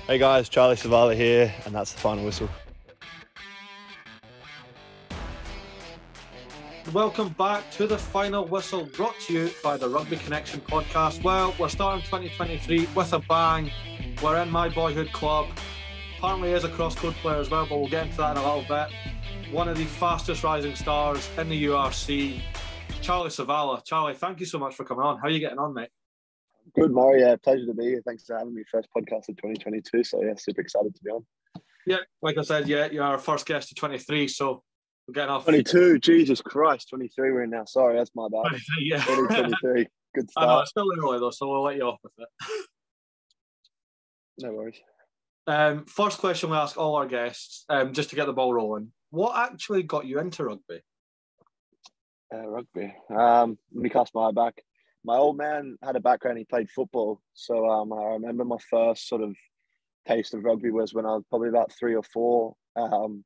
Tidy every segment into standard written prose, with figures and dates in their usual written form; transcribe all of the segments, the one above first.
Hey guys, Charlie Savala here, and that's the final whistle. Welcome back to the final whistle, brought to you by the Rugby Connection podcast. Well, we're starting 2023 with a bang. We're in my boyhood club. Apparently is a cross-code player as well, but we'll get into that in a little bit. One of the fastest rising stars in the URC, Charlie Savala. Charlie, thank you so much for coming on. How are you getting on, mate? Good, Murray. Yeah, pleasure to be here. Thanks for having me. First podcast of 2022. So, yeah, super excited to be on. Yeah, like I said, yeah, you're our first guest of 23, so we're getting off. 22, Jesus Christ. 23 we're in now. Sorry, that's my bad. 23, yeah. 2023. Good start. I know, it's still early though, so we'll let you off with it. No worries. First question we ask all our guests, just to get the ball rolling. What actually got you into rugby? Rugby. Let me cast my eye back. My old man had a background, he played football. So I remember my first sort of taste of rugby was when I was probably about 3 or 4. I was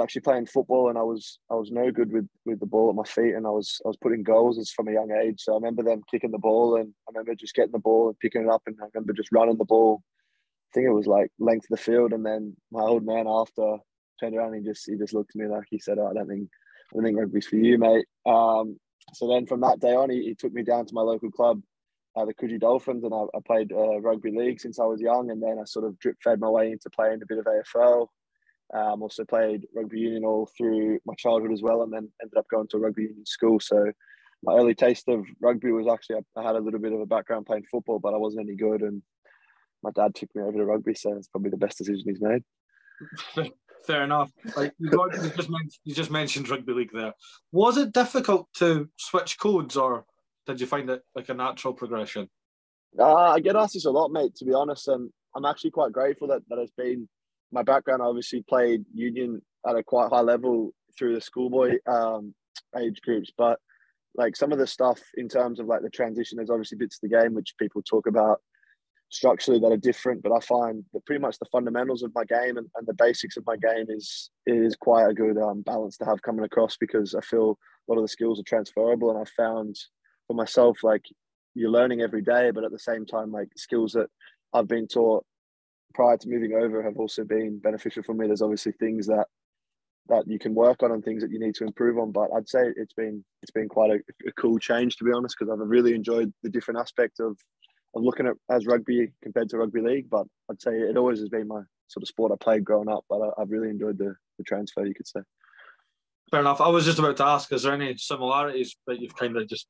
actually playing football and I was no good with the ball at my feet, and I was putting goals as from a young age. So I remember them kicking the ball, and I remember just getting the ball and picking it up, and I remember just running the ball. I think it was like length of the field, and then my old man after turned around and he just looked at me like he said, "Oh, I don't think rugby's for you, mate." So then from that day on, he took me down to my local club, the Coogee Dolphins, and I played rugby league since I was young, and then I sort of drip fed my way into playing a bit of AFL. Also played rugby union all through my childhood as well, and then ended up going to a rugby union school. So my early taste of rugby was actually, I had a little bit of a background playing football, but I wasn't any good, and my dad took me over to rugby, so it's probably the best decision he's made. Fair enough. Like you just mentioned rugby league there. Was it difficult to switch codes, or did you find it like a natural progression? I get asked this a lot, mate, to be honest, and I'm actually quite grateful that it's been my background. I obviously played union at a quite high level through the schoolboy age groups, but like some of the stuff in terms of like the transition, there's obviously bits of the game which people talk about structurally that are different, but I find that pretty much the fundamentals of my game and the basics of my game is quite a good balance to have coming across, because I feel a lot of the skills are transferable, and I found for myself, like, you're learning every day, but at the same time, like, skills that I've been taught prior to moving over have also been beneficial for me. There's obviously things that you can work on and things that you need to improve on, but I'd say it's been quite a cool change, to be honest, because I've really enjoyed the different aspect of looking at as rugby compared to rugby league. But I'd say it always has been my sort of sport I played growing up, but I've really enjoyed the transfer, you could say. Fair enough. I was just about to ask, is there any similarities, but you've kind of just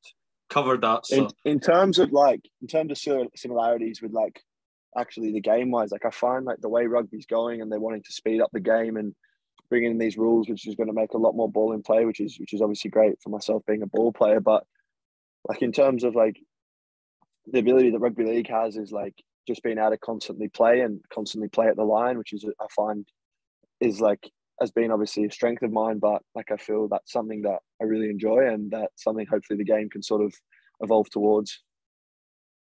covered that? So. In terms of similarities with like actually the game wise, like I find like the way rugby's going and they're wanting to speed up the game and bring in these rules, which is going to make a lot more ball in play, which is obviously great for myself being a ball player. But like in terms of like the ability that rugby league has is like just being able to constantly play at the line, which is, I find, is like has been obviously a strength of mine, but like I feel that's something that I really enjoy, and that's something hopefully the game can sort of evolve towards.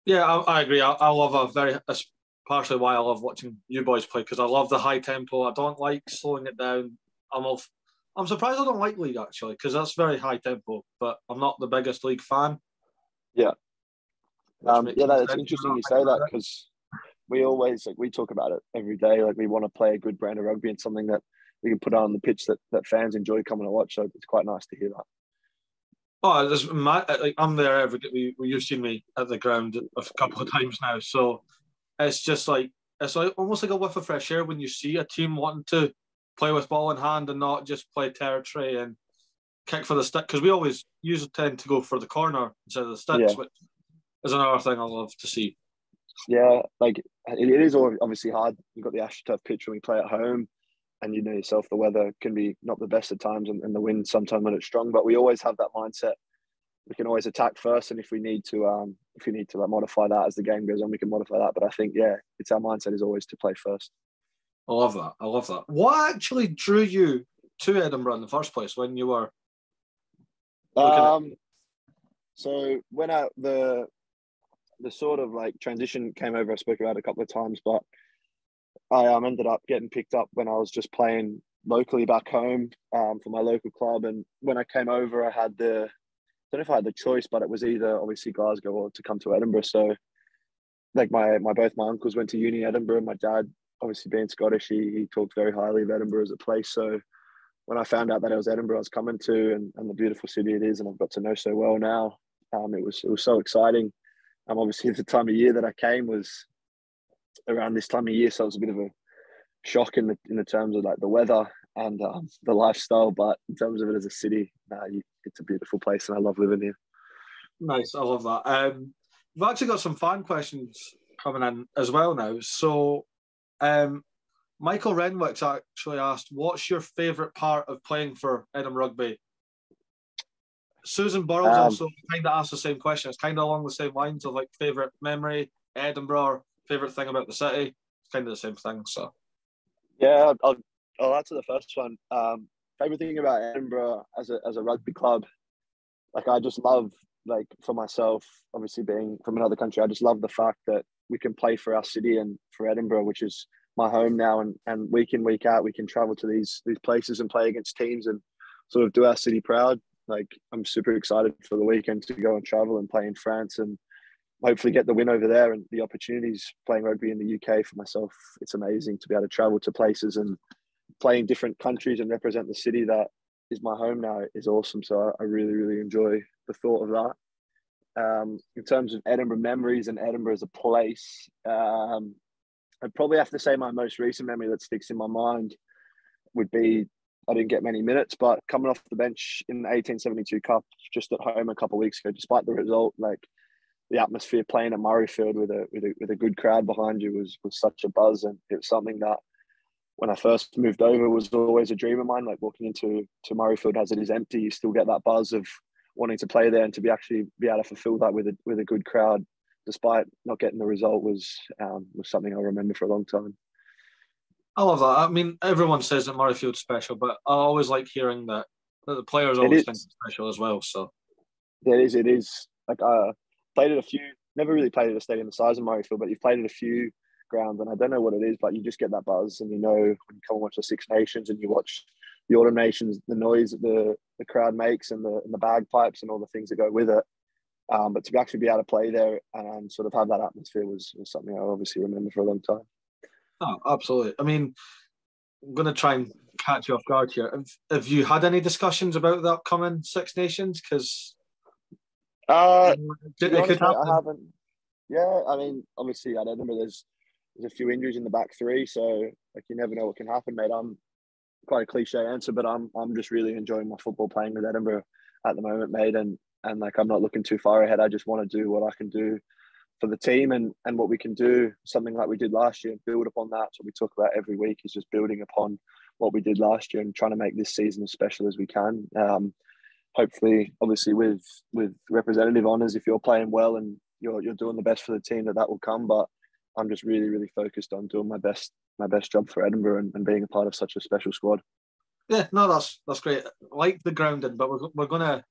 Yeah, I agree. I love that's partially why I love watching you boys play, because I love the high tempo. I don't like slowing it down. I'm surprised I don't like league, actually, because that's very high tempo, but I'm not the biggest league fan. Yeah. That's interesting you say that, because we always we talk about it every day. Like, we want to play a good brand of rugby and something that we can put on the pitch that fans enjoy coming to watch. So it's quite nice to hear that. Oh, I'm there every day. You've seen me at the ground a couple of times now, so it's just like it's like almost like a whiff of fresh air when you see a team wanting to play with ball in hand and not just play territory and kick for the stick, because we always usually tend to go for the corner instead of the sticks, which is another thing I love to see. Yeah, like it is obviously hard. You've got the AstroTurf pitch when we play at home, and you know yourself, the weather can be not the best at times, and the wind sometimes when it's strong. But we always have that mindset. We can always attack first, and if we need to like modify that as the game goes on, we can modify that. But I think it's our mindset is always to play first. I love that. What actually drew you to Edinburgh in the first place when you were? So when the sort of like transition came over, I spoke about it a couple of times, but I ended up getting picked up when I was just playing locally back home for my local club. And when I came over, I don't know if I had the choice, but it was either obviously Glasgow or to come to Edinburgh. So like both my uncles went to uni in Edinburgh. My dad, obviously being Scottish, he talked very highly of Edinburgh as a place. So when I found out that it was Edinburgh I was coming to, and the beautiful city it is, and I've got to know so well now, it was so exciting. Obviously the time of year that I came was around this time of year, so it was a bit of a shock in the terms of like the weather and the lifestyle, but in terms of it as a city, it's a beautiful place, and I love living here. Nice, I love that. We've actually got some fan questions coming in as well now. So, Michael Renwick's actually asked, "What's your favourite part of playing for Edinburgh Rugby?" Susan Burrows also kind of asked the same question. It's kind of along the same lines of like favourite memory, Edinburgh, favourite thing about the city. It's kind of the same thing. So, yeah, I'll answer the first one. Favorite thing about Edinburgh as a rugby club, like I just love, like for myself, obviously being from another country, I just love the fact that we can play for our city and for Edinburgh, which is my home now, and week in, week out, we can travel to these places and play against teams and sort of do our city proud. Like I'm super excited for the weekend to go and travel and play in France and hopefully get the win over there, and the opportunities playing rugby in the UK for myself. It's amazing to be able to travel to places and play in different countries and represent the city that is my home now is awesome. So I really, really enjoy the thought of that. In terms of Edinburgh memories and Edinburgh as a place, I'd probably have to say my most recent memory that sticks in my mind would be, I didn't get many minutes, but coming off the bench in the 1872 Cup just at home a couple of weeks ago, despite the result, like the atmosphere playing at Murrayfield with a good crowd behind you was such a buzz, and it was something that when I first moved over was always a dream of mine. Like walking into Murrayfield as it is empty, you still get that buzz of wanting to play there, and to be able to fulfill that with a good crowd, despite not getting the result, was something I'll remember for a long time. I love that. I mean, everyone says that Murrayfield's special, but I always like hearing that the players always think it's special as well. So it is. Like played at a few, never really played at a stadium the size of Murrayfield, but you've played at a few grounds, and I don't know what it is, but you just get that buzz, and you know when you come and watch the Six Nations and you watch the Autumn Nations, the noise that the crowd makes and the bagpipes and all the things that go with it. But to actually be able to play there and sort of have that atmosphere was something I obviously remember for a long time. Oh, absolutely. I mean, I'm going to try and catch you off guard here. Have you had any discussions about the upcoming Six Nations? Because it could happen. I haven't. Yeah, I mean, obviously at Edinburgh, there's a few injuries in the back three, so like you never know what can happen, mate. I'm quite a cliche answer, but I'm just really enjoying my football playing with Edinburgh at the moment, mate. And like I'm not looking too far ahead. I just want to do what I can do for the team and what we can do, something like we did last year, and build upon that. So we talk about every week is just building upon what we did last year and trying to make this season as special as we can. Hopefully, obviously with representative honours, if you're playing well and you're doing the best for the team, that will come. But I'm just really, really focused on doing my best job for Edinburgh and being a part of such a special squad. Yeah, no, that's great. I like the grounding, but we're gonna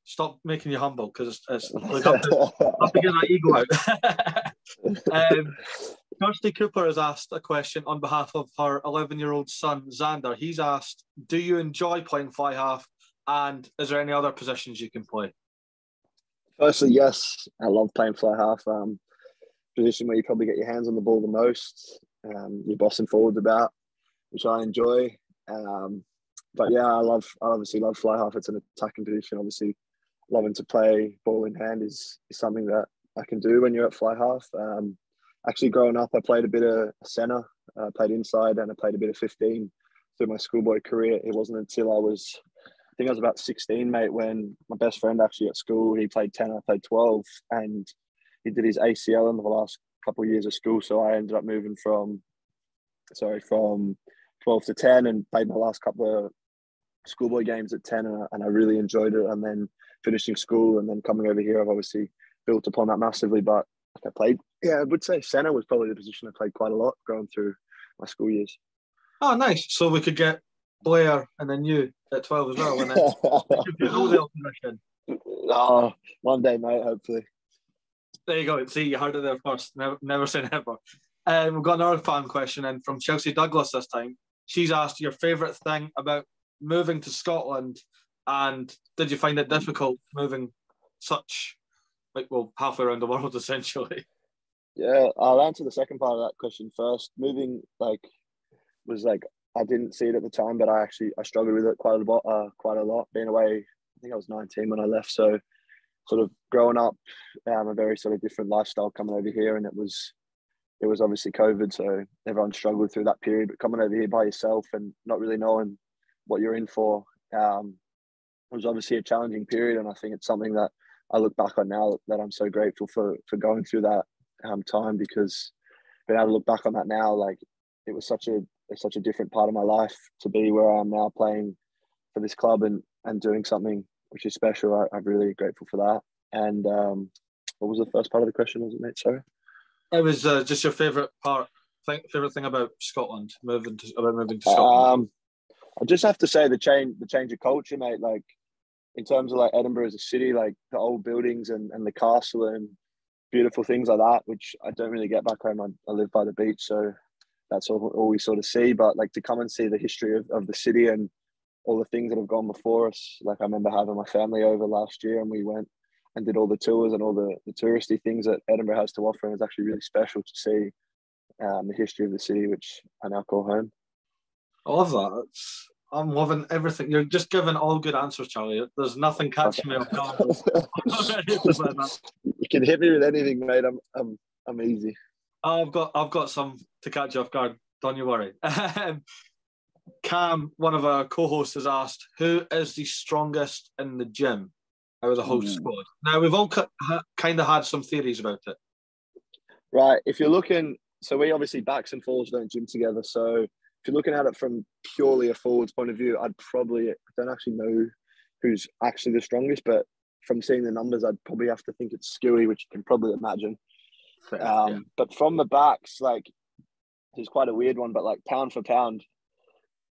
stop making you humble because it's we have to get that ego out. Kirsty Cooper has asked a question on behalf of her 11-year-old son Xander. He's asked, "Do you enjoy playing fly half, and is there any other positions you can play?" Firstly, yes, I love playing fly half. Position where you probably get your hands on the ball the most. You're bossing forwards about, which I enjoy. But yeah, I obviously love fly half. It's an attacking position. Obviously, loving to play ball in hand is something that I can do when you're at fly half. Actually, growing up, I played a bit of centre, played inside, and I played a bit of 15 through my schoolboy career. It wasn't until I think I was about 16, mate, when my best friend actually at school, he played 10, I played 12, and he did his ACL in the last couple of years of school. So I ended up moving from 12 to 10 and played my last couple of schoolboy games at 10, and I really enjoyed it. And then finishing school and then coming over here, I've obviously built upon that massively. But I played, I would say centre was probably the position I played quite a lot going through my school years. Oh, nice. So we could get Blair and then you at 12 as well. And then you could know the position. Oh, one day, mate, hopefully. There you go. See, you heard it there first. Never say never. We've got another fan question in from Chelsea Douglas this time. She's asked your favourite thing about moving to Scotland, and did you find it difficult moving halfway around the world essentially? Yeah, I'll answer the second part of that question first. Moving was I didn't see it at the time, but I struggled with it quite a lot. Quite a lot. Being away, I think I was 19 when I left. So sort of growing up, a very sort of different lifestyle coming over here, and it was obviously COVID, so everyone struggled through that period. But coming over here by yourself and not really knowing what you're in for, was obviously a challenging period. And I think it's something that I look back on now that I'm so grateful for going through that time, because being able to look back on that now, like it was such a different part of my life to be where I am now, playing for this club and doing something which is special. I'm really grateful for that. And what was the first part of the question, was it, mate? Sorry. It was just your favourite favourite thing about Scotland, moving to Scotland. I just have to say the change of culture, mate. Like in terms of like Edinburgh as a city, like the old buildings and the castle and beautiful things like that, which I don't really get back home. I live by the beach, so that's all we sort of see. But like to come and see the history of the city and all the things that have gone before us. Like I remember having my family over last year, and we went and did all the tours and all the touristy things that Edinburgh has to offer. And it's actually really special to see the history of the city, which I now call home. I love that. I'm loving everything. You're just giving all good answers, Charlie. There's nothing catching me off guard. You can hit me with anything, mate. I'm easy. I've got some to catch you off guard. Don't you worry. Cam, one of our co-hosts, has asked, who is the strongest in the gym out of the whole squad? Now, we've all kind of had some theories about it. Right. If you're looking, so we obviously backs and forwards don't gym together. So if you're looking at it from purely a forwards point of view, I don't actually know who's actually the strongest, but from seeing the numbers, I'd probably have to think it's Skewy, which you can probably imagine. Yeah. But from the backs, like, it's quite a weird one, but like pound for pound,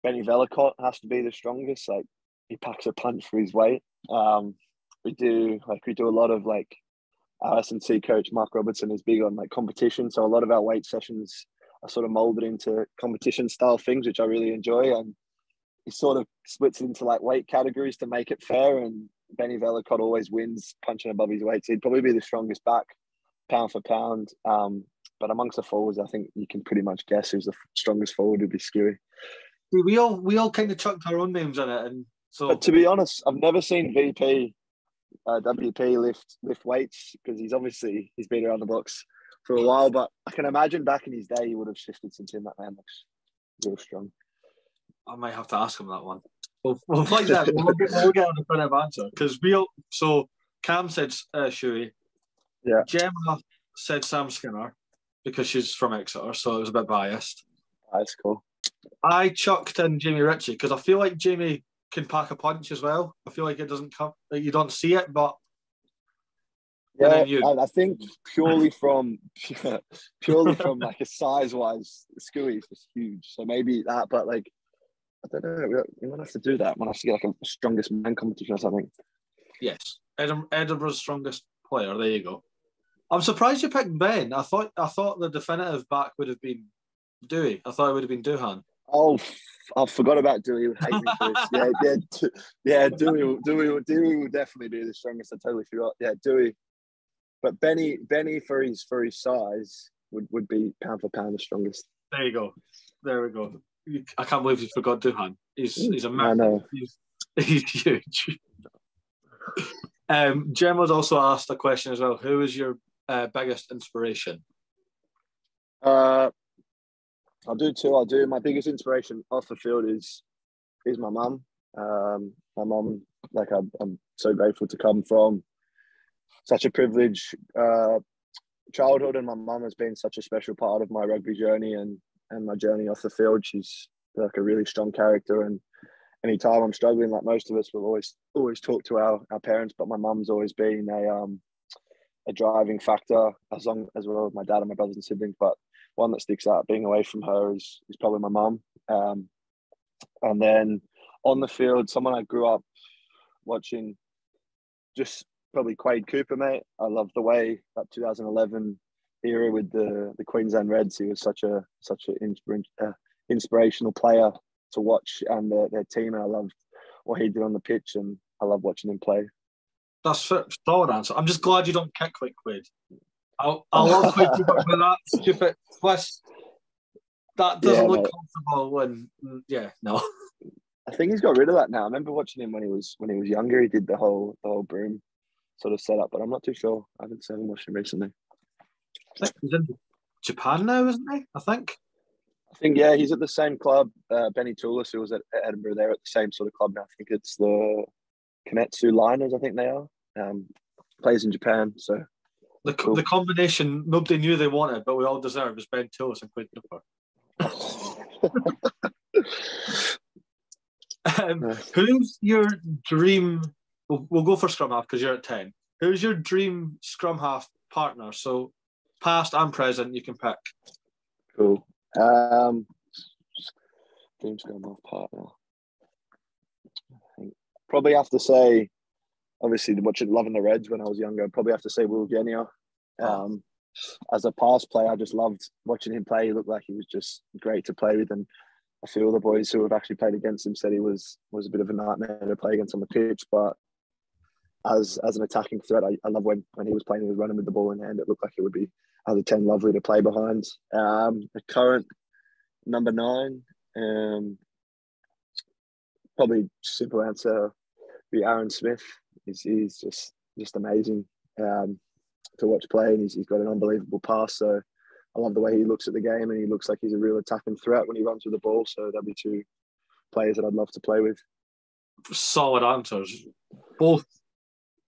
Benny Velicott has to be the strongest. Like he packs a punch for his weight. We do a lot of like our S&C coach Mark Robertson is big on like competition, so a lot of our weight sessions are sort of molded into competition style things, which I really enjoy. And he sort of splits it into like weight categories to make it fair. And Benny Velicott always wins punching above his weight, so he'd probably be the strongest back pound for pound. But amongst the forwards, I think you can pretty much guess who's the strongest forward. Would be Skewy. We all kind of chucked our own names in it, and so. But to be honest, I've never seen WP lift weights, because he's been around the blocks for a while. But I can imagine back in his day, he would have shifted since him. That man looks real strong. I might have to ask him that one. We'll find that. We'll get an definitive answer, because So Cam said Shuey. Yeah. Jemma said Sam Skinner because she's from Exeter, so it was a bit biased. That's cool. I chucked in Jamie Ritchie because I feel like Jamie can pack a punch as well. I feel like it doesn't come, like you don't see it, but yeah, I think purely from like a size wise, Skewy is just huge. So maybe that, but like I don't know. We might have to do that. We might have to get like a strongest man competition or something. Yes, Edinburgh's strongest player. There you go. I'm surprised you picked Ben. I thought the definitive back would have been Dewey. I thought it would have been Doohan. Oh, I forgot about Dewey. He would hate me for this. Yeah. Dewey will definitely be the strongest. I totally forgot. Yeah, Dewey. But Benny for his size would be pound for pound the strongest. There you go. There we go. I can't believe you forgot Doohan. He's a man. I know. He's huge. Jemma's also asked a question as well. Who is your biggest inspiration? I'll do two. My biggest inspiration off the field is my mum. My mum, like I'm so grateful to come from such a privileged childhood, and my mum has been such a special part of my rugby journey and my journey off the field. She's like a really strong character, and anytime I'm struggling, like most of us, we'll always talk to our parents, but my mum's always been a driving factor, as well as my dad and my brothers and siblings. But one that sticks out being away from her is probably my mum. And then on the field, someone I grew up watching, just probably Quade Cooper, mate. I love the way that 2011 era with the Queensland Reds. He was such an inspirational player to watch, and their team. And I loved what he did on the pitch, and I love watching him play. That's a solid answer. I'm just glad you don't kick like Quade. I'll also keep up with that stupid twist. That doesn't look comfortable. And no. I think he's got rid of that now. I remember watching him when he was younger. He did the whole broom sort of setup, but I'm not too sure. I haven't watched him recently. I think he's in Japan now, isn't he? I think he's at the same club. Benny Toulis, who was at Edinburgh, they're at the same sort of club now. I think it's the Kanetsu Liners. I think they are. Plays in Japan, so the combination nobody knew they wanted, but we all deserve is Ben Toulis and Quinn Cooper. Who's your dream? We'll go for scrum half because you're at 10. Who's your dream scrum half partner? So past and present, you can pick. Cool. Dream scrum half partner. I think probably have to say, obviously watching Loving the Reds when I was younger, I'd probably have to say Will Genia. As a past player, I just loved watching him play. He looked like he was just great to play with, and I feel the boys who have actually played against him said he was a bit of a nightmare to play against on the pitch. But as an attacking threat, I love when he was playing, he was running with the ball in hand. It looked like it would be, as a 10, lovely to play behind. The current number 9, probably simple answer be Aaron Smith. He's just amazing to watch play, and he's got an unbelievable pass. So I love the way he looks at the game, and he looks like he's a real attacking threat when he runs with the ball. So that'd be 2 players that I'd love to play with. Solid answers. Both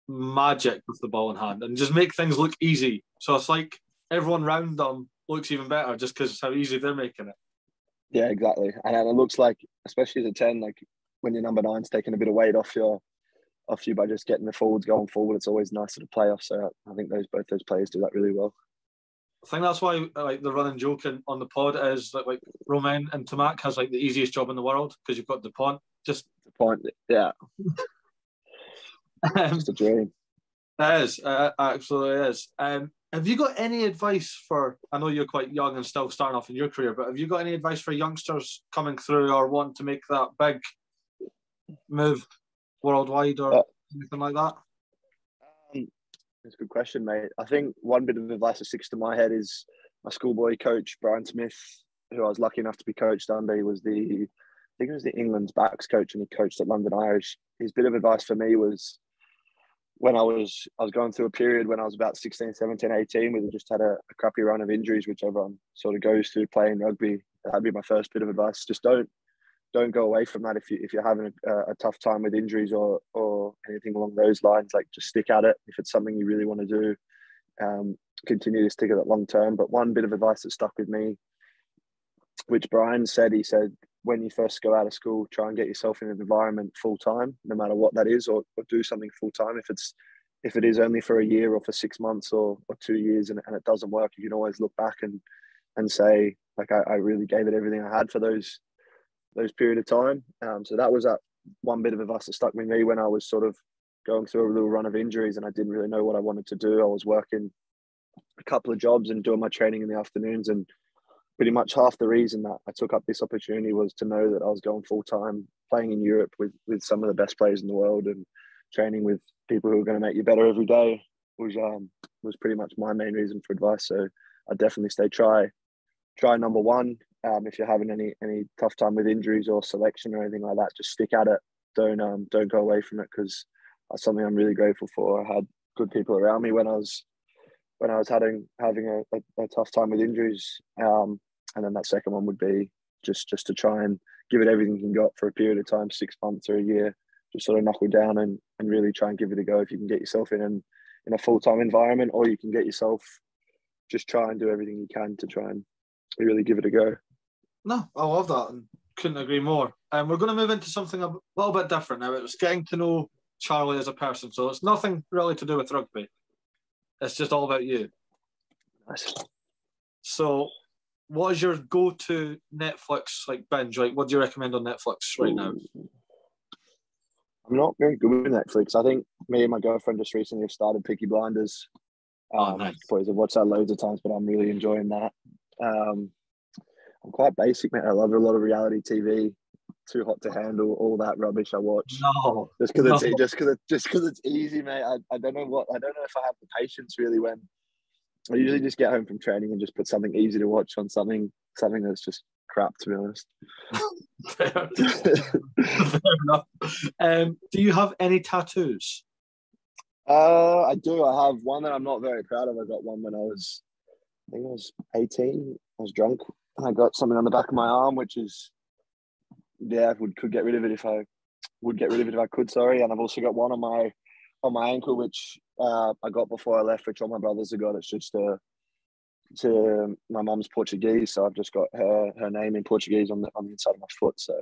magic with the ball in hand and just make things look easy. So it's like everyone round them looks even better just because how easy they're making it. Yeah, exactly. And it looks like, especially as a 10, like when your number 9's taking a bit of weight off you by just getting the forwards going forward, it's always nicer to play off. So I think both those players do that really well. I think that's why like the running joke on the pod is that like Romain and Tamak has like the easiest job in the world because you've got DuPont. DuPont, yeah. Just a dream. It is. It absolutely is. Have you got any advice for, I know you're quite young and still starting off in your career, but have you got any advice for youngsters coming through or wanting to make that big move worldwide or anything like that? That's a good question, mate. I think one bit of advice that sticks to my head is my schoolboy coach, Brian Smith, who I was lucky enough to be coached under. He was I think he was the England's backs coach, and he coached at London Irish. His bit of advice for me was when I was going through a period when I was about 16, 17, 18, we just had a crappy run of injuries, which everyone sort of goes through playing rugby. That'd be my first bit of advice. Just don't go away from that if you're having a tough time with injuries or anything along those lines. Like, just stick at it. If it's something you really want to do, continue to stick at it long term. But one bit of advice that stuck with me, which Brian said, he said, when you first go out of school, try and get yourself in an environment full time, no matter what that is, or do something full time. If it is only for a year or for 6 months or 2 years and it doesn't work, you can always look back and say, like, I really gave it everything I had for those period of time. So that was that one bit of advice that stuck with me when I was sort of going through a little run of injuries and I didn't really know what I wanted to do. I was working a couple of jobs and doing my training in the afternoons, and pretty much half the reason that I took up this opportunity was to know that I was going full time, playing in Europe with some of the best players in the world and training with people who are going to make you better every day was pretty much my main reason for advice. So I definitely say try number one. If you're having any tough time with injuries or selection or anything like that, just stick at it. Don't go away from it, because that's something I'm really grateful for. I had good people around me when I was having a tough time with injuries. And then that second one would be just to try and give it everything you can got for a period of time, 6 months or a year, just sort of knuckle down and really try and give it a go. If you can get yourself in a full-time environment, or you can get yourself, just try and do everything you can to try and really give it a go. No, I love that and couldn't agree more. We're going to move into something a little bit different now. It was getting to know Charlie as a person. So it's nothing really to do with rugby. It's just all about you. Nice. So what is your go-to Netflix binge? What do you recommend on Netflix right now? I'm not very good with Netflix. I think me and my girlfriend just recently have started Peaky Blinders. Nice. Boys, I've watched that loads of times, but I'm really enjoying that. I'm quite basic, mate. I love a lot of reality TV. Too Hot to Handle, all that rubbish I watch. No, just because it's easy, mate. I don't know if I have the patience really when I usually just get home from training and just put something easy to watch on something that's just crap, to be honest. Fair enough. Do you have any tattoos? I do. I have one that I'm not very proud of. I got one when I think I was 18. I was drunk and I got something on the back of my arm, which is, could get rid of it if I could. Sorry. And I've also got one on my ankle, which I got before I left, which all my brothers have got. It's just to my mum's Portuguese, so I've just got her name in Portuguese on the inside of my foot. So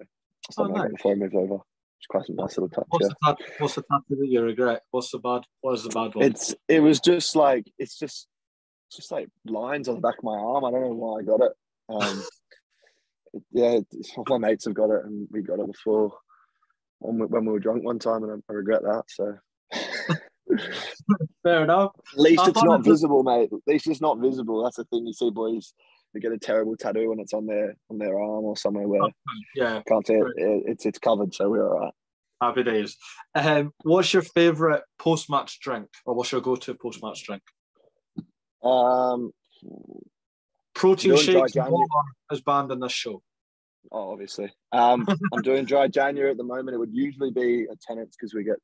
something I got before I moved over. It's quite a nice little touch. What's the tattoo that you regret? What is the bad one? It was just like it's just lines on the back of my arm. I don't know why I got it. My mates have got it, and we got it before when we were drunk one time, and I regret that. So. Fair enough. At least it's not visible, mate. At least it's not visible. That's the thing. You see boys who get a terrible tattoo when it's on their arm or somewhere where can't see it. It's covered, so we're all right. Happy days. What's your favourite post-match drink, or what's your go-to post-match drink? Protein shakes is banned in this show. Oh, obviously. I'm doing dry January at the moment. It would usually be a Tennent's because we get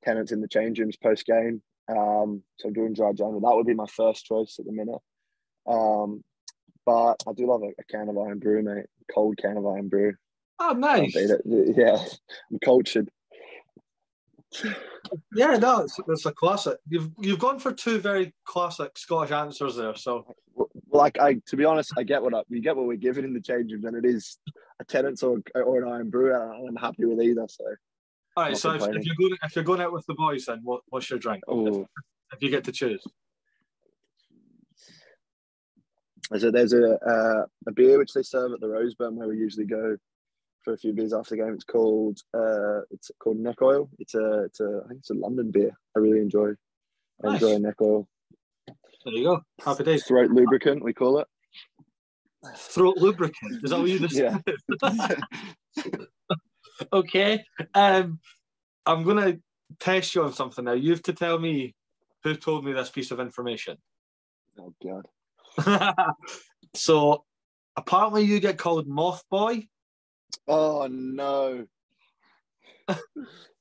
Tennent's in the change rooms post game. So I'm doing dry January. That would be my first choice at the minute. But I do love a can of Iron Brew, mate. Cold can of Iron Brew. Oh, nice. Yeah, I'm cultured. Yeah, no, it's a classic. You've gone for two very classic Scottish answers there. So, well, to be honest, we get what we're given in the change rooms, and it is a Tennent's or an Iron Brew, and I'm happy with either. So. All right, so if you're going out with the boys, then what's your drink? If you get to choose, there's a beer which they serve at the Roseburn where we usually go for a few beers after the game. It's called Neck Oil. I think it's a London beer. I really enjoy. I enjoy Neck Oil. There you go. Happy days. Throat lubricant, we call it. Throat lubricant. Is that what you just said? Yeah. Okay. I'm going to test you on something now. You have to tell me who told me this piece of information. Oh, God. So, apparently you get called Moth Boy. Oh, no.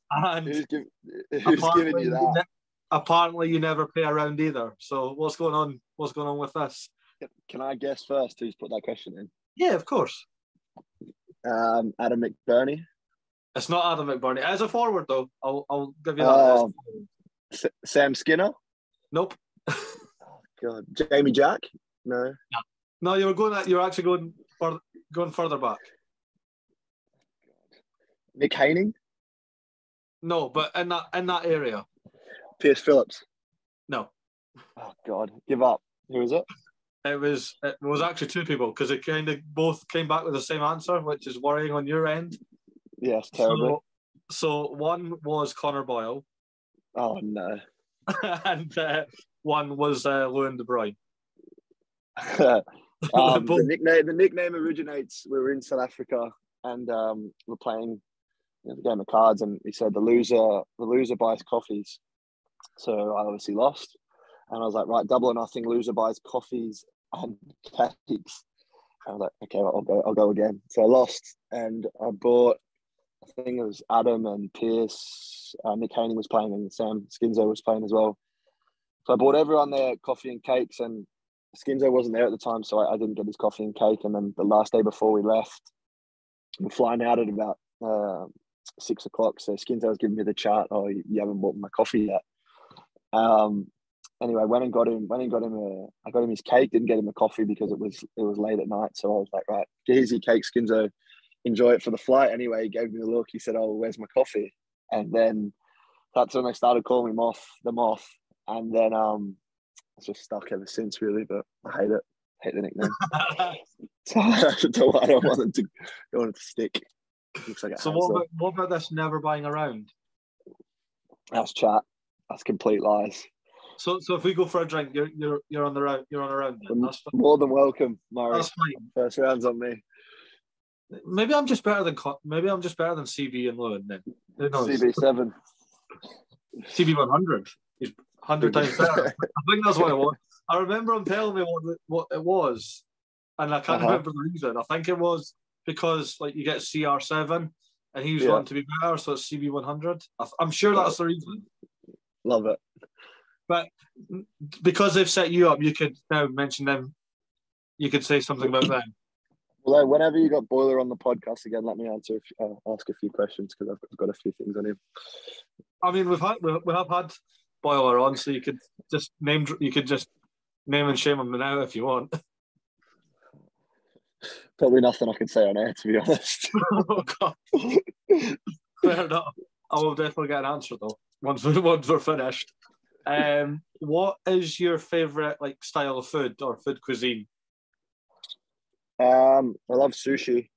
And who's giving you that? Apparently you never play around either. So, what's going on? What's going on with this? Can I guess first who's put that question in? Yeah, of course. Adam McBurney. It's not Adam McBurney. As a forward, though, I'll give you that. Sam Skinner? Nope. Oh, God. Jamie Jack? No. No, you're actually going further back. Nick Haining? No, but in that area. Pierce Phillips? No. Oh, God. Give up. Who is it? It was actually two people because it kind of both came back with the same answer, which is worrying on your end. Yes, terribly. So one was Connor Boyle. Oh, no. And one was Lewin De Bruyne. The nickname originates. We were in South Africa and we're playing the game of cards, and he said the loser buys coffees. So I obviously lost, and I was like, right, 2-0, loser buys coffees and cakes. I was like, okay, I'll go again. So I lost, and I bought, I think it was Adam and Pierce, Nick Haining was playing, and Sam Skinzo was playing as well. So I bought everyone their coffee and cakes, and Skinzo wasn't there at the time, so I didn't get his coffee and cake. And then the last day before we left, we're flying out at about 6 o'clock. So Skinzo was giving me the chart. Oh, you haven't bought my coffee yet. Anyway, went and got him. I got him his cake. Didn't get him a coffee because it was late at night. So I was like, right, here's your cake, Skinzo. Enjoy it for the flight. Anyway, he gave me a look. He said, "Oh, where's my coffee?" And then that's when they started calling me the Moth. And then it's just stuck ever since, really. But I hate it. Hate the nickname. So I don't want it to stick. Looks like so what about this never buying around? That's chat. That's complete lies. So if we go for a drink, you're on the round. You're on a round. Then. That's more than welcome, Murray. That's fine. First round's on me. Maybe I'm just better than CB and Lewin. Then who knows? CB7. CB 100. He's 100 times better. I think that's what I want. I remember him telling me what it was, and I can't remember the reason. I think it was because like you get CR7, and he was wanting to be better, so it's CB100. I'm sure that's the reason. Love it. But because they've set you up, you could now mention them. You could say something about them. Well, whenever you got Boiler on the podcast again, let me ask a few questions because I've got a few things on him. I mean, we have had Boiler on, so you could just name and shame him now if you want. Probably nothing I can say on air, to be honest. Oh God. Fair enough. I will definitely get an answer though once we're finished. What is your favourite like style of food or food cuisine? I love sushi.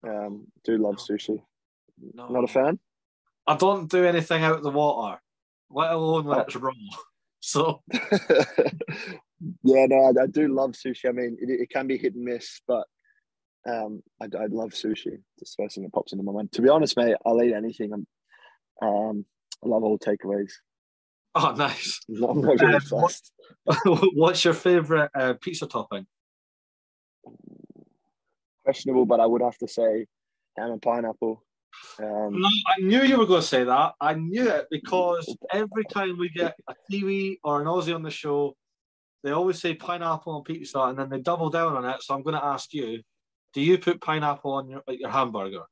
Do love sushi. No. Not a fan? I don't do anything out of the water, let alone when it's raw. So yeah, no, I do love sushi. I mean, it can be hit and miss, but I love sushi. It's the first thing that pops into my mind. To be honest, mate, I'll eat anything. I love all takeaways. Oh, nice. I'm not really fussed. What's your favourite pizza topping? Questionable, but I would have to say ham and pineapple. No, I knew you were going to say that. I knew it because every time we get a Kiwi or an Aussie on the show, they always say pineapple on pizza, and then they double down on it. So I'm going to ask you: do you put pineapple on your hamburger?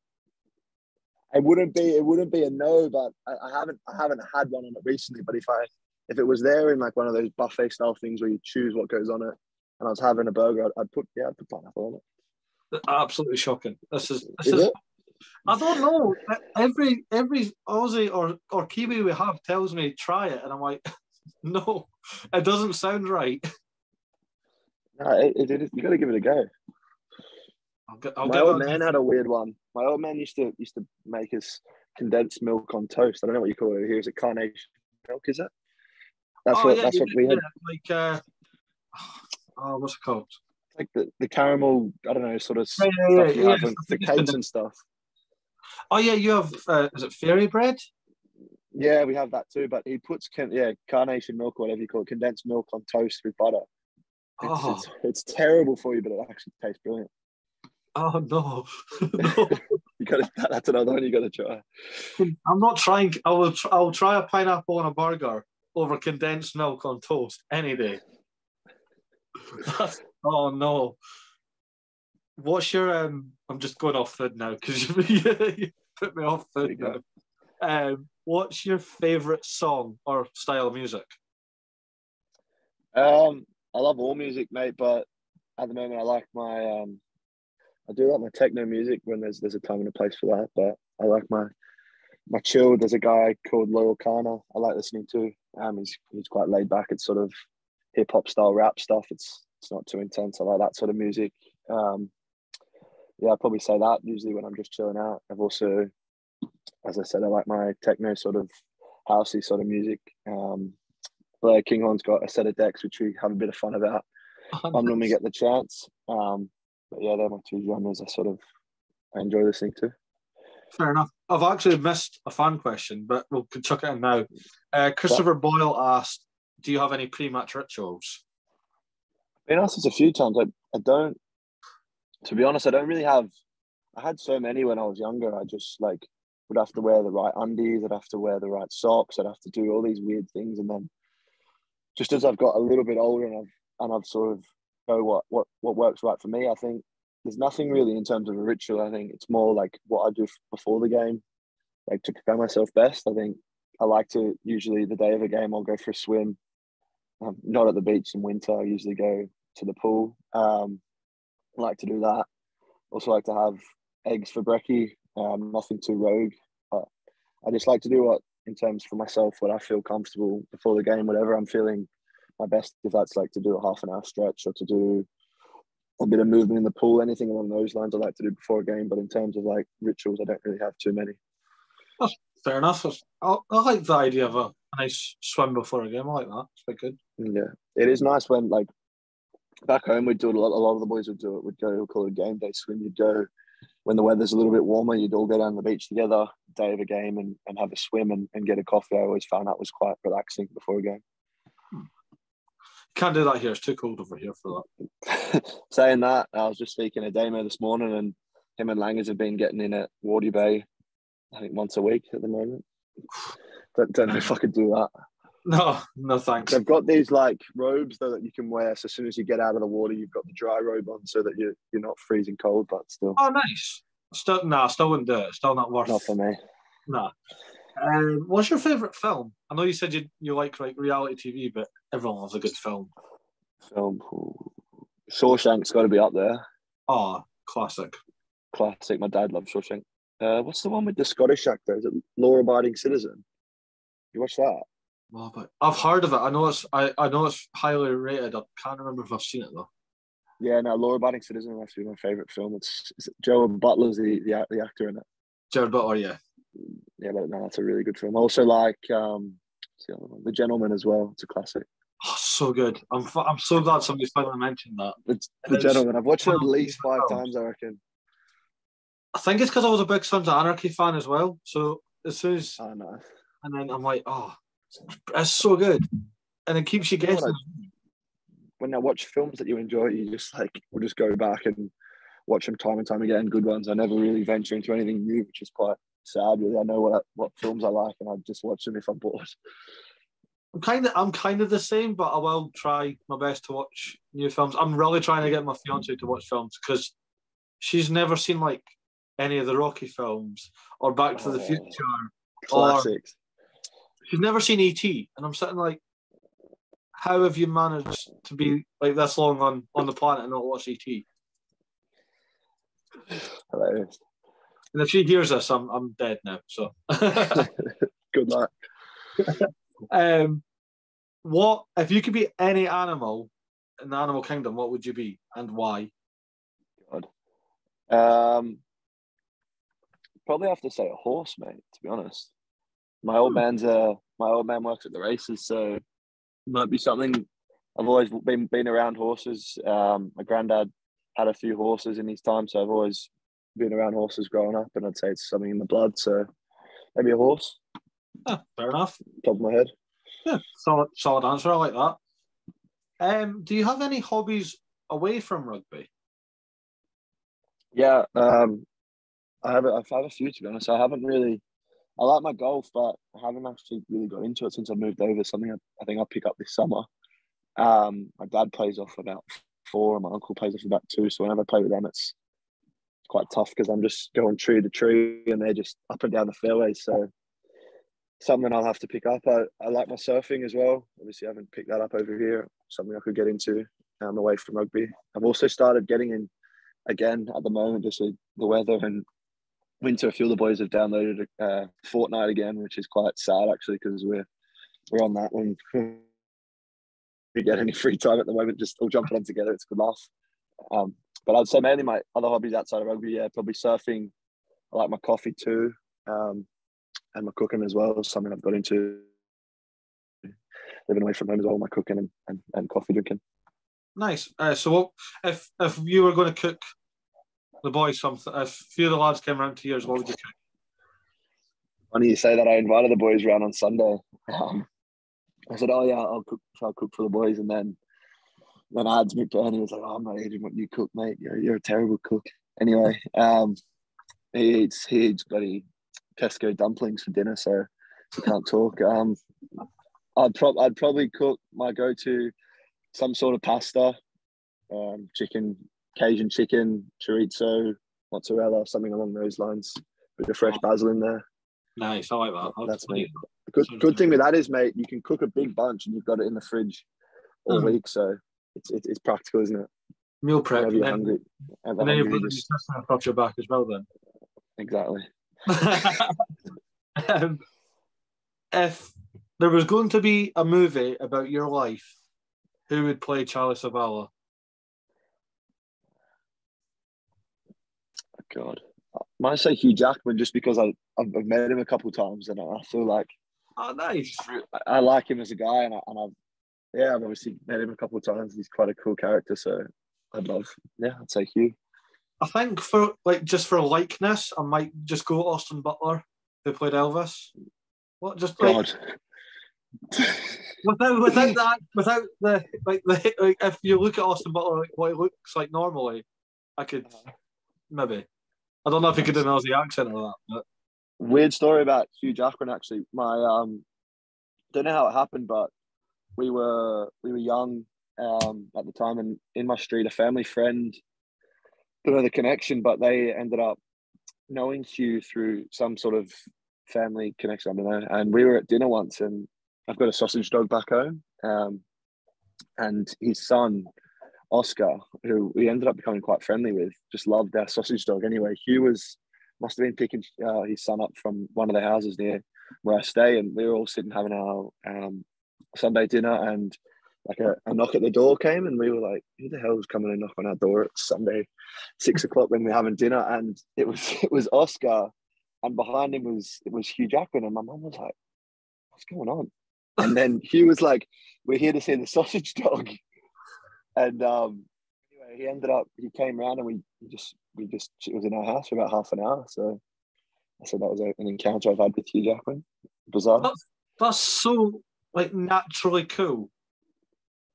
It wouldn't be a no, but I haven't had one on it recently. But if it was there in like one of those buffet style things where you choose what goes on it, and I was having a burger, I'd put pineapple on it. Absolutely shocking. This is I don't know. Every Aussie or Kiwi we have tells me try it, and I'm like, no, it doesn't sound right. No, you got to give it a go. My old man had a weird one. My old man used to make us condensed milk on toast. I don't know what you call it here. Is it carnation milk? Is it? That's what we had. Like what's it called? Like the caramel. I don't know, sort of stuff you have the cakes and stuff. Oh yeah, you have. Is it fairy bread? Yeah, we have that too. But he puts carnation milk or whatever you call it, condensed milk on toast with butter. It's terrible for you, but it actually tastes brilliant. Oh no! No. That's another one you got to try. I'm not trying. I'll try a pineapple on a burger over condensed milk on toast any day. Oh no! What's your I'm just going off food now because you put me off food now. What's your favourite song or style of music? I love all music, mate, but at the moment I like I do like my techno music when there's a time and a place for that, but I like my chill. There's a guy called Loyal Kana I like listening to. He's quite laid back. It's sort of hip hop style rap stuff. It's not too intense. I like that sort of music. I'd probably say that usually when I'm just chilling out. I've also, as I said, I like my techno sort of housey sort of music. Blair Kinghorn's got a set of decks which we have a bit of fun about. I'm normally get the chance. But yeah, they're my two genres I enjoy listening to. Fair enough. I've actually missed a fan question, but we can chuck it in now. Christopher Boyle asked, do you have any pre-match rituals? I've been asked this a few times. I don't, to be honest, I don't really have. I had so many when I was younger. I just would have to wear the right undies. I'd have to wear the right socks. I'd have to do all these weird things. And then just as I've got a little bit older and I've sort of know what works right for me, I think there's nothing really in terms of a ritual. I think it's more like what I do before the game, like to prepare myself best. I think I like to, usually the day of a game, I'll go for a swim. Not at the beach in winter. I usually go to the pool. I like to do that. Also like to have eggs for brekkie. Nothing too rogue, but I just like to do what, in terms for myself, what I feel comfortable before the game, whatever I'm feeling my best, if that's like to do a half an hour stretch or to do a bit of movement in the pool, anything along those lines I like to do before a game. But in terms of like rituals, I don't really have too many. That's fair enough. I like the idea of a nice swim before a game. I like that. It's quite good. Yeah, it is nice when like back home we'd do it a lot. A lot of the boys would do it. We'd call it a game day swim. You'd go when the weather's a little bit warmer. You'd all go down the beach together, day of a game, and have a swim and get a coffee. I always found that was quite relaxing before a game. Can't do that here. It's too cold over here for that. Saying that, I was just speaking to Damo this morning, and him and Langers have been getting in at Wardy Bay, I think once a week at the moment. Don't know if I could do that. No, thanks. They've got these like robes though that you can wear. So as soon as you get out of the water, you've got the dry robe on, so that you're not freezing cold. But still, Oh, nice. Still wouldn't do it. Still not worth. Not for me. Nah. What's your favourite film? I know you said you like reality TV, but everyone loves a good film. Shawshank's got to be up there. Oh, classic. Classic. My dad loves Shawshank. What's the one with the Scottish actor? Is it Law Abiding Citizen? You watch that? Oh, but I've heard of it. I know it's highly rated. I can't remember if I've seen it though. Yeah, no, Law Abiding Citizen is actually my favourite film. It's Joe Butler's the actor in it. Jared Butler, yeah. Yeah, but no, that's a really good film. I also like The Gentleman as well. It's a classic. Oh, so good. I'm so glad somebody's finally mentioned that. The Gentleman. I've watched it at least 5 times, I reckon. I think it's because I was a big Sons of Anarchy fan as well. So as soon as... Oh, no. And then I'm like, oh, it's so good. And it keeps you guessing. When I watch films that you enjoy, you just will just go back and watch them time and time again, good ones. I never really venture into anything new, which is quite sad, really. I know what films I like, and I just watch them if I'm bored. I'm kind of the same, but I will try my best to watch new films. I'm really trying to get my fiance to watch films because she's never seen like any of the Rocky films or Back to the Future. Classics. She's never seen E.T. and I'm sitting like, how have you managed to be like this long on the planet and not watch E.T.? Hilarious. And if she hears this, I'm dead now. So good luck. What if you could be any animal in the animal kingdom? What would you be and why? God, probably have to say a horse, mate. To be honest, my old man works at the races, so it might be something. I've always been around horses. My granddad had a few horses in his time, so I've always been around horses growing up, and I'd say it's something in the blood. So maybe a horse. Yeah, fair enough. Top of my head. Yeah, solid answer. I like that. Do you have any hobbies away from rugby? Yeah, I've had a few, to be honest. I like my golf, but I haven't actually really got into it since I moved over. Something I think I'll pick up this summer. My dad plays off about 4, and my uncle plays off about 2. So whenever I play with them, it's quite tough because I'm just going tree to tree, and they're just up and down the fairway. So something I'll have to pick up. I like my surfing as well. Obviously, I haven't picked that up over here. Something I could get into away from rugby. I've also started getting in again at the moment, just with the weather and winter. A few of the boys have downloaded Fortnite again, which is quite sad actually, because we're on that when we get any free time at the moment, just all jumping on together. It's a good laugh. But I'd say mainly my other hobbies outside of rugby, probably surfing. I like my coffee too, and my cooking as well. Something I've got into living away from home as well. My cooking and coffee drinking. Nice. So what if you were going to cook the boys something? If a few of the lads came around to yours, what would you cook? Funny you say that. I invited the boys around on Sunday. I said, "Oh yeah, I'll cook for the boys," and then Ads McBurney was like, "Oh, I'm not eating what you cook, mate. You're a terrible cook." Anyway, he eats bloody Tesco dumplings for dinner, so he can't talk. I'd probably cook my go-to some sort of pasta, chicken, Cajun chicken, chorizo, mozzarella, something along those lines. Bit of fresh basil in there. Nice, I like that. That's me. Good thing with that is, mate, you can cook a big bunch and you've got it in the fridge all week, so it's practical, isn't it? Meal prep. Whenever you're hungry. And then you've got the nutrition across your back as well then. Exactly. If there was going to be a movie about your life, who would play Charlie Savala? God, I might say Hugh Jackman, just because I've met him a couple of times, and I feel like, oh, nice. I like him as a guy, and I've obviously met him a couple of times. He's quite a cool character, so I'd say Hugh. I think for likeness, I might just go Austin Butler, who played Elvis. What? Just like, God, Without that, without the if you look at Austin Butler, like what he looks like normally, I could maybe. I don't know if he could do an Aussie accent or that. But. Weird story about Hugh Jackman. Actually, my don't know how it happened, but we were young at the time, and in my street, a family friend, don't know the connection, but they ended up knowing Hugh through some sort of family connection. I don't know. And we were at dinner once, and I've got a sausage dog back home, and his son Oscar, who we ended up becoming quite friendly with, just loved our sausage dog. Anyway, Hugh must have been picking his son up from one of the houses near where I stay, and we were all sitting having our Sunday dinner, and like a knock at the door came, and we were like, who the hell is coming and knock on our door at Sunday 6 o'clock when we're having dinner? And it was Oscar, and behind him was Hugh Jackman, and my mum was like, what's going on? And then Hugh was like, we're here to see the sausage dog. And anyway, he came around, and we just it was in our house for about half an hour. So that was an encounter I've had with Hugh Jackman. Bizarre. That's so like naturally cool.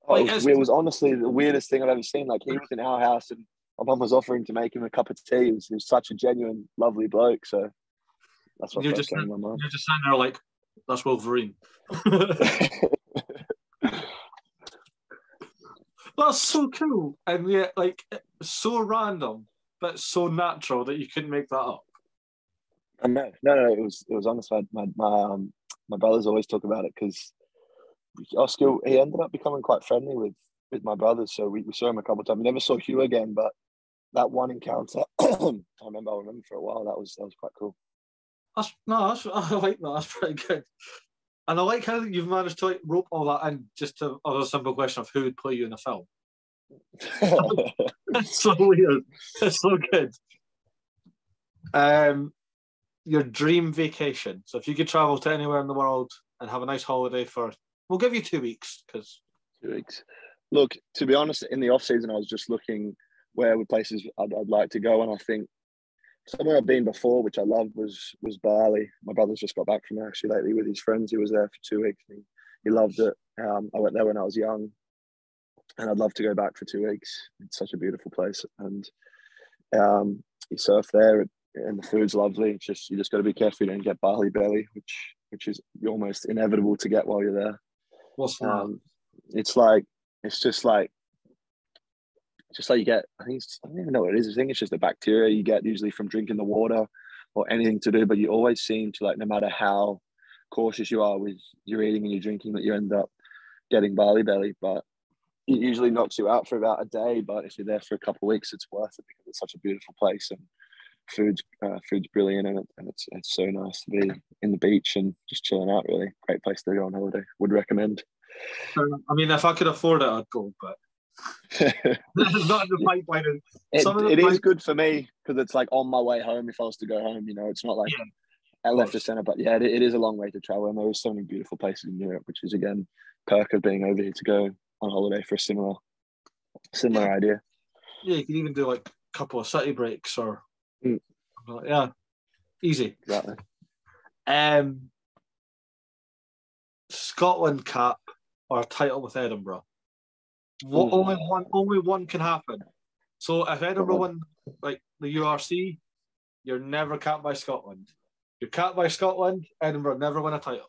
Oh, it was honestly the weirdest thing I've ever seen. Like, he was in our house, and my mum was offering to make him a cup of tea. He was such a genuine, lovely bloke. So that's what first came to my mind. You're just sitting there like, that's Wolverine. That's so cool, and yet like so random, but so natural that you couldn't make that up. No. It was honest. My brothers always talk about it, because Oscar, he ended up becoming quite friendly with my brothers. So we saw him a couple of times. We never saw Hugh again, but that one encounter, I'll remember for a while. That was quite cool. I like that. That's pretty good. And I like how you've managed to like rope all that in just to a simple question of who would play you in a film. It's so weird. It's so good. Your dream vacation. So if you could travel to anywhere in the world and have a nice holiday we'll give you 2 weeks. 2 weeks. Look, to be honest, in the off season, I was just looking where were places I'd like to go, and I think somewhere I've been before, which I loved, was Bali. My brother's just got back from there actually lately with his friends. He was there for 2 weeks. And he loved it. I went there when I was young, and I'd love to go back for 2 weeks. It's such a beautiful place, and you surf there, and the food's lovely. It's just you just got to be careful you don't get Bali belly, which is almost inevitable to get while you're there. What's that? It's just like you get, I don't even know what it is. I think it's just the bacteria you get usually from drinking the water or anything to do, but you always seem to, like, no matter how cautious you are with your eating and your drinking, that you end up getting Bali belly. But it usually knocks you out for about a day, but if you're there for a couple of weeks, it's worth it, because it's such a beautiful place, and food's brilliant, and it's so nice to be in the beach and just chilling out. Really great place to go on holiday. Would recommend. I mean, if I could afford it, I'd go, but not in the pipeline. It is good for me, because it's like on my way home. If I was to go home, it's not like left to center. But yeah, it is a long way to travel, and there are so many beautiful places in Europe, which is again perk of being over here to go on holiday for a similar idea. Yeah, you can even do like a couple of city breaks or easy. Exactly. Scotland cap or a title with Edinburgh. Only one can happen. So if Edinburgh win like the URC, you're never capped by Scotland. You're capped by Scotland, Edinburgh never win a title.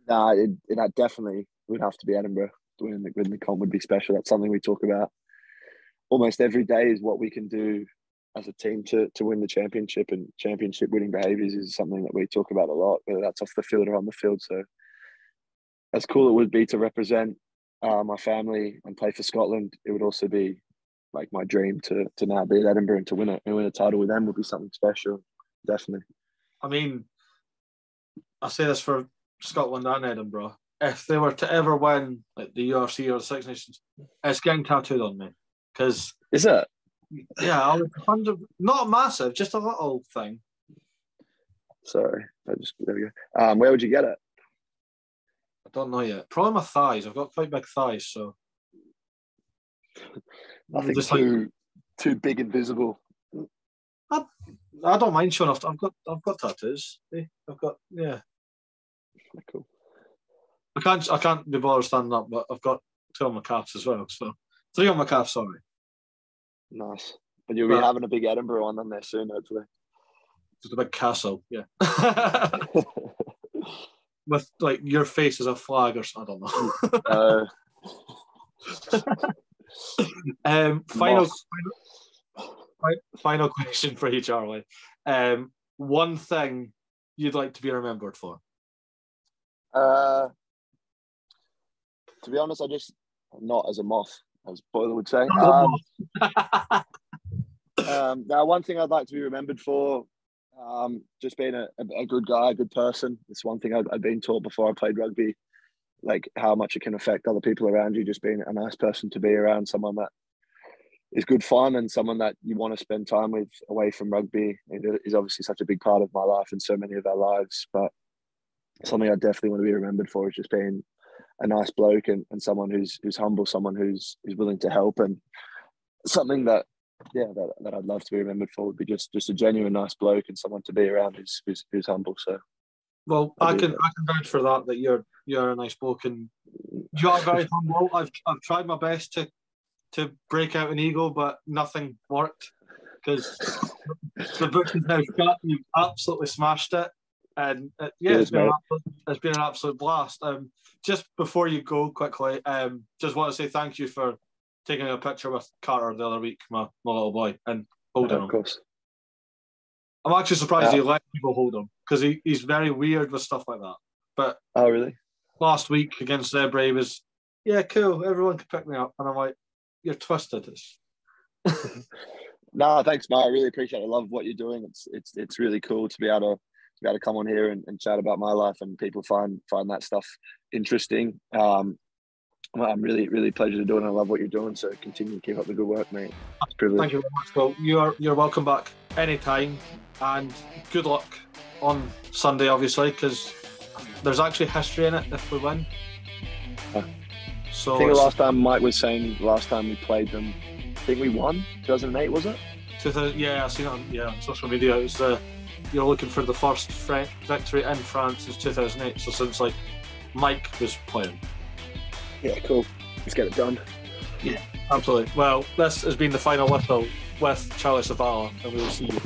Nah, it definitely would have to be Edinburgh. Winning the comp would be special. That's something we talk about almost every day, is what we can do as a team to win the championship, and championship winning behaviours is something that we talk about a lot, whether that's off the field or on the field. So as cool it would be to represent my family and play for Scotland, it would also be like my dream to now be at Edinburgh and to win a title with them would be something special. Definitely. I mean, I say this for Scotland and Edinburgh. If they were to ever win like the URC or the Six Nations, it's getting tattooed on me. Because is it? Yeah, I was not massive, just a little thing. Sorry, there we go. Where would you get it? I don't know yet. Probably my thighs. I've got quite big thighs, so nothing just too big and visible. I don't mind showing off. I've got tattoos. I've got Cool. I can't be bothered standing up, but I've got 2 on my calves as well. So 3 on my calves, sorry. Nice. But you'll be having a big Edinburgh one on there soon, hopefully. Just a big castle, yeah. With like your face as a flag or something, I don't know. Final question for you, Charlie. One thing you'd like to be remembered for? To be honest, not as a moth, as Boiler would say. Now, one thing I'd like to be remembered for, just being a good guy, a good person. It's one thing I'd been taught before I played rugby, like how much it can affect other people around you. Just being a nice person to be around, someone that is good fun and someone that you want to spend time with away from rugby. It is obviously such a big part of my life and so many of our lives, but something I definitely want to be remembered for is just being a nice bloke and someone who's humble, someone who's willing to help, and something that I'd love to be remembered for would be just a genuine nice bloke and someone to be around who's humble. So, well, I can vouch for that you're a nice bloke and you are very humble. I've tried my best to break out an ego, but nothing worked because the book is now shut. You've absolutely smashed it, and it's been an absolute blast. Just before you go, quickly, just want to say thank you for taking a picture with Carter the other week, my little boy, and holding him. Of course. I'm actually surprised he let people hold him because he's very weird with stuff like that. But oh, really? Last week against Edinburgh, he was, yeah, cool. Everyone could pick me up, and I'm like, you're twisted. No, thanks, mate. I really appreciate it. I love what you're doing. It's really cool to be able to come on here and chat about my life, and people find that stuff interesting. I'm really, really pleasure to do it, and I love what you're doing. So continue to keep up the good work, mate. It's a privilege. Thank you very much. Well, you're welcome back anytime, and good luck on Sunday, obviously, because there's actually history in it if we win. So I think the last time Mike was saying, last time we played them, I think we won 2008, was it? 2000, yeah, I've seen it on social media. It was you're looking for the first French victory in France since 2008. So since like Mike was playing. Yeah, cool. Let's get it done. Yeah, absolutely. Well, this has been the final whistle with Charlie Savala, and we will see you